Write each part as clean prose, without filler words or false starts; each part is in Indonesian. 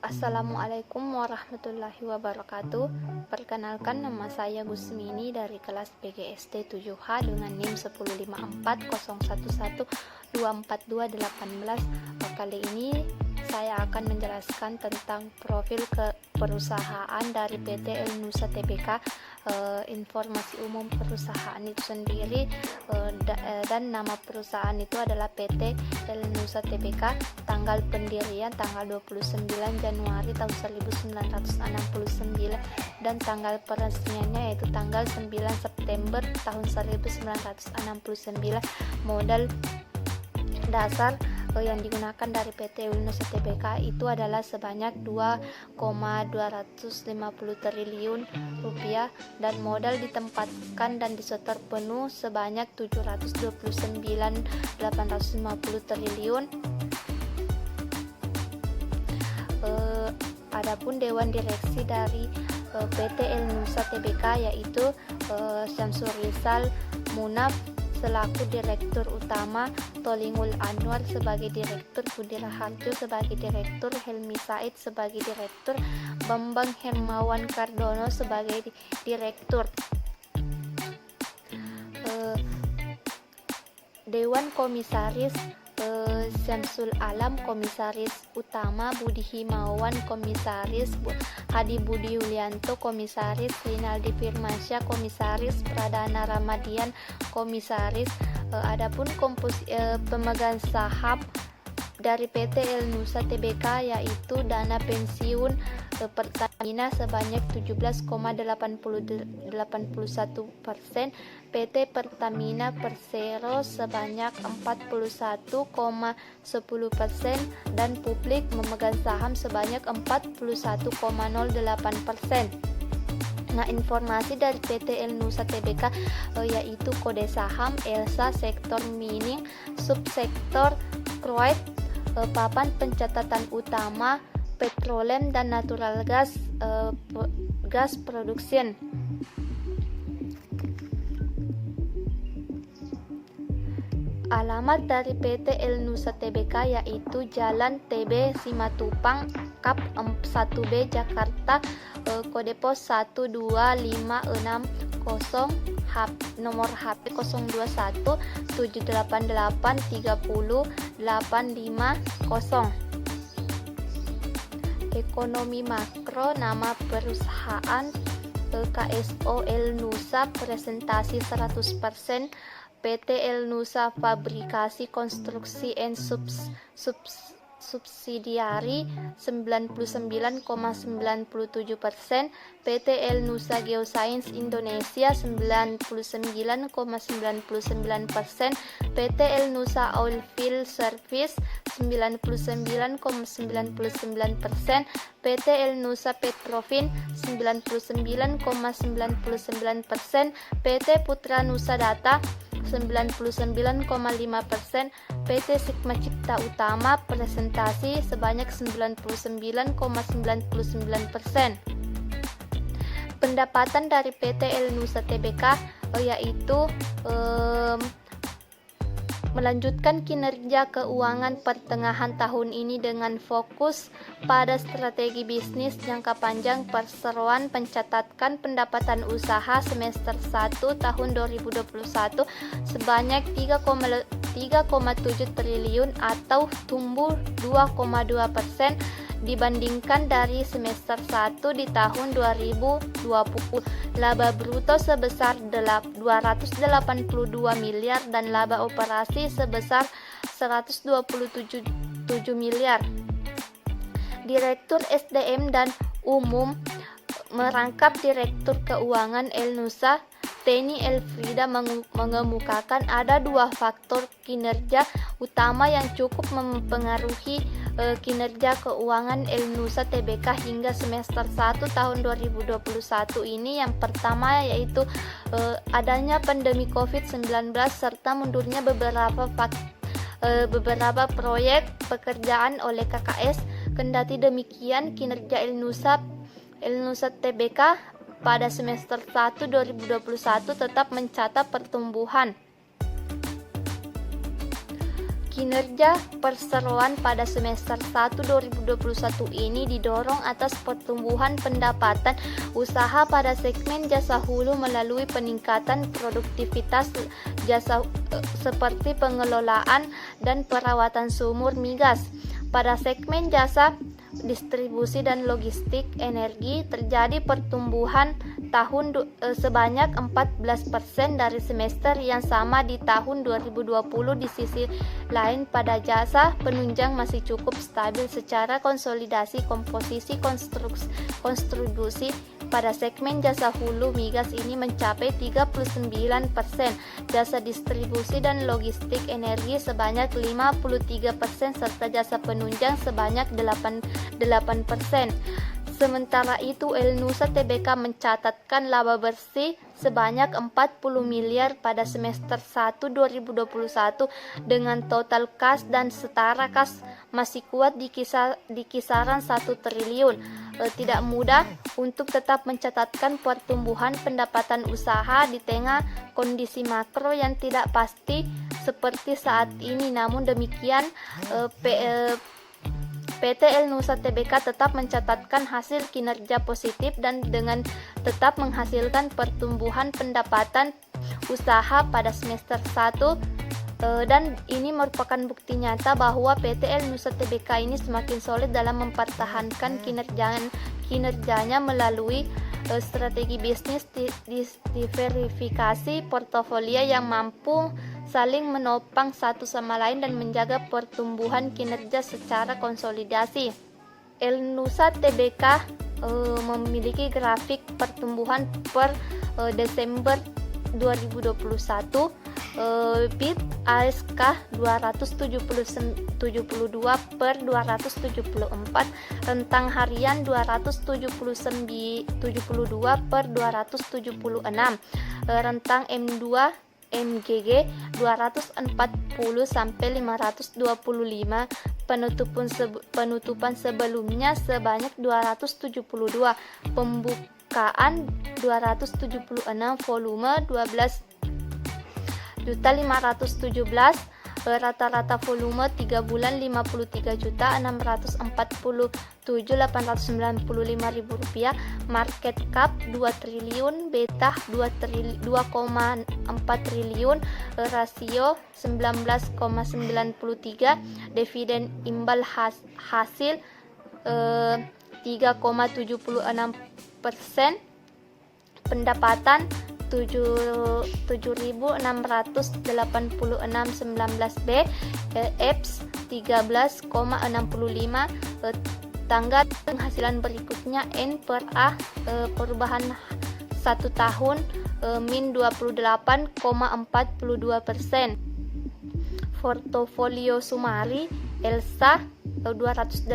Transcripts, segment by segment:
Assalamualaikum warahmatullahi wabarakatuh. Perkenalkan, nama saya Gusmini dari kelas PGSD 7H dengan NIM 1054011242818. Kali ini saya akan menjelaskan tentang profil perusahaan dari PT El Nusa Tbk, informasi umum perusahaan itu sendiri, dan nama perusahaan itu adalah PT El Nusa Tbk. Tanggal pendirian tanggal 29 Januari tahun 1969 dan tanggal peresmiannya yaitu tanggal 9 September tahun 1969. Modal dasar yang digunakan dari PT El Nusa Tbk itu adalah sebanyak 2,250 triliun rupiah dan modal ditempatkan dan disetor penuh sebanyak 729.850 triliun. Adapun Dewan Direksi dari PT El Nusa Tbk yaitu Syamsul Rizal Munaf selaku Direktur Utama, Tolingul Anwar sebagai Direktur, Budi Raharjo sebagai Direktur, Helmi Said sebagai Direktur, Bambang Hermawan Kardono sebagai Direktur. Dewan Komisaris Syamsul Alam Komisaris Utama, Budi Himawan Komisaris, Hadi Budi Yulianto Komisaris, Rinaldi Firmansyah Komisaris, Pradana Ramadian Komisaris. Adapun pemegang saham dari PT El Nusa Tbk yaitu dana pensiun Pertamina sebanyak 17,81%, PT Pertamina Persero sebanyak 41,10% dan publik memegang saham sebanyak 41,08%. Nah, informasi dari PT El Nusa Tbk yaitu kode saham ELSA, sektor mining, subsektor crude, papan pencatatan utama petroleum dan natural gas, gas production. Alamat dari PT El Nusa Tbk yaitu Jalan TB Simatupang, Kap 1B, Jakarta, kode pos 12560, nomor HP 021 788 30 850. Ekonomi makro, nama perusahaan KSO El Nusa, presentasi 100%, PT El Nusa Fabrikasi Konstruksi and Subsidiari 99,97%, PT El Nusa Geoscience Indonesia 99,99%, PT El Nusa Oilfield Service 99,99%, PT El Nusa Petrofin 99,99%, PT Putra Nusa Data 99,5%, PT Sigma Cipta Utama presentasi sebanyak 99,99%. Pendapatan dari PT El Nusa Tbk yaitu melanjutkan kinerja keuangan pertengahan tahun ini dengan fokus pada strategi bisnis jangka panjang. Perseroan pencatatkan pendapatan usaha semester 1 tahun 2021 sebanyak 3,7 triliun atau tumbuh 2,2% dibandingkan dari semester 1 di tahun 2020. Laba bruto sebesar 282 miliar dan laba operasi sebesar 127 miliar. Direktur SDM dan Umum merangkap Direktur Keuangan El Nusa, Teni Elfrida, mengemukakan ada dua faktor kinerja utama yang cukup mempengaruhi kinerja keuangan El Nusa Tbk hingga semester 1 tahun 2021 ini. Yang pertama yaitu adanya pandemi COVID-19 serta mundurnya beberapa proyek pekerjaan oleh KKS. Kendati demikian, kinerja El Nusa Tbk pada semester 1 2021 tetap mencatat pertumbuhan. Kinerja perseroan pada semester 1 2021 ini didorong atas pertumbuhan pendapatan usaha pada segmen jasa hulu melalui peningkatan produktivitas jasa seperti pengelolaan dan perawatan sumur migas. Pada segmen jasa distribusi dan logistik energi terjadi pertumbuhan sebanyak 14% dari semester yang sama di tahun 2020. Di sisi lain, pada jasa penunjang masih cukup stabil secara konsolidasi. Komposisi kontribusi pada segmen jasa hulu migas ini mencapai 39%, jasa distribusi dan logistik energi sebanyak 53%, serta jasa penunjang sebanyak 8%. Sementara itu, El Nusa Tbk mencatatkan laba bersih sebanyak 40 miliar pada semester 1 2021 dengan total kas dan setara kas masih kuat di kisaran 1 triliun. Tidak mudah untuk tetap mencatatkan pertumbuhan pendapatan usaha di tengah kondisi makro yang tidak pasti seperti saat ini. Namun demikian, PT El Nusa Tbk tetap mencatatkan hasil kinerja positif dan dengan tetap menghasilkan pertumbuhan pendapatan usaha pada semester 1, dan ini merupakan bukti nyata bahwa PT El Nusa Tbk ini semakin solid dalam mempertahankan kinerjanya melalui strategi bisnis diversifikasi portofolio yang mampu saling menopang satu sama lain dan menjaga pertumbuhan kinerja secara konsolidasi. El Nusa Tbk memiliki grafik pertumbuhan per Desember 2021. BIP ASK 272 per 274, rentang harian 272 per 276, rentang M2 MGG 240 sampai 525, penutupan sebelumnya sebanyak 272, pembukaan 276, volume 12.517, rata-rata volume 3 bulan 53.647.895 rupiah, market cap 2 triliun, beta 2,4 triliun, rasio 19,93, dividen imbal hasil 3,76%, pendapatan 7.686.19 B, EPS 13,65, tanggal penghasilan berikutnya N per A, perubahan 1 tahun min 28,42%. Portofolio sumari Elsa 280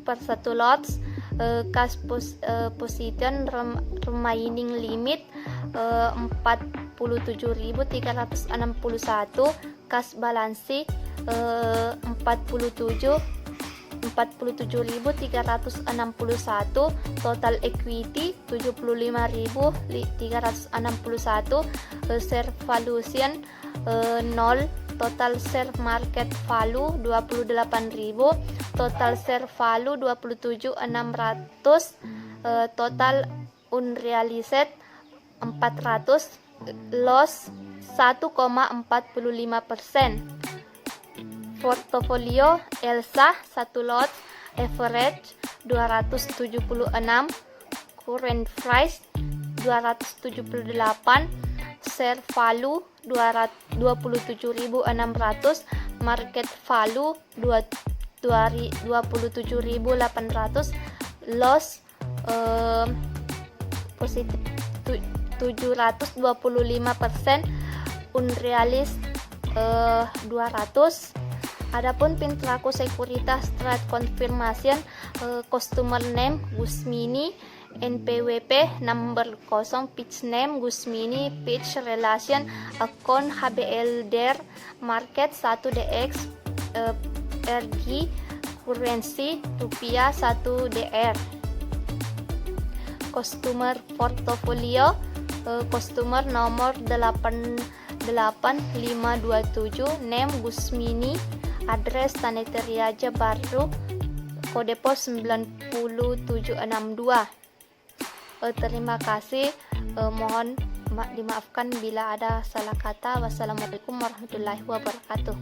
per 1 lots, cash position remaining limit 47.361, cash balansi 47.361, total equity 75.361, share valuation 0, total share market value 28.000, total share value 27.600, total unrealized 400, loss 1,45%. Portofolio Elsa 1 lot, average 276, current price 278, share value 27.600, market value 27.800, loss positif 725%, unrealized 200. Adapun pintraku sekuritas trade confirmation, customer name Gusmini, NPWP number 0, pitch name Gusmini, pitch relation account HBL DER, market 1DX, RG currency rupiah 1 DR. Customer portfolio, customer nomor 8527, name Gusmini, address Tanah Teriaja Baru, kode pos 9762. Terima kasih. Mohon dimaafkan bila ada salah kata. Wassalamualaikum warahmatullahi wabarakatuh.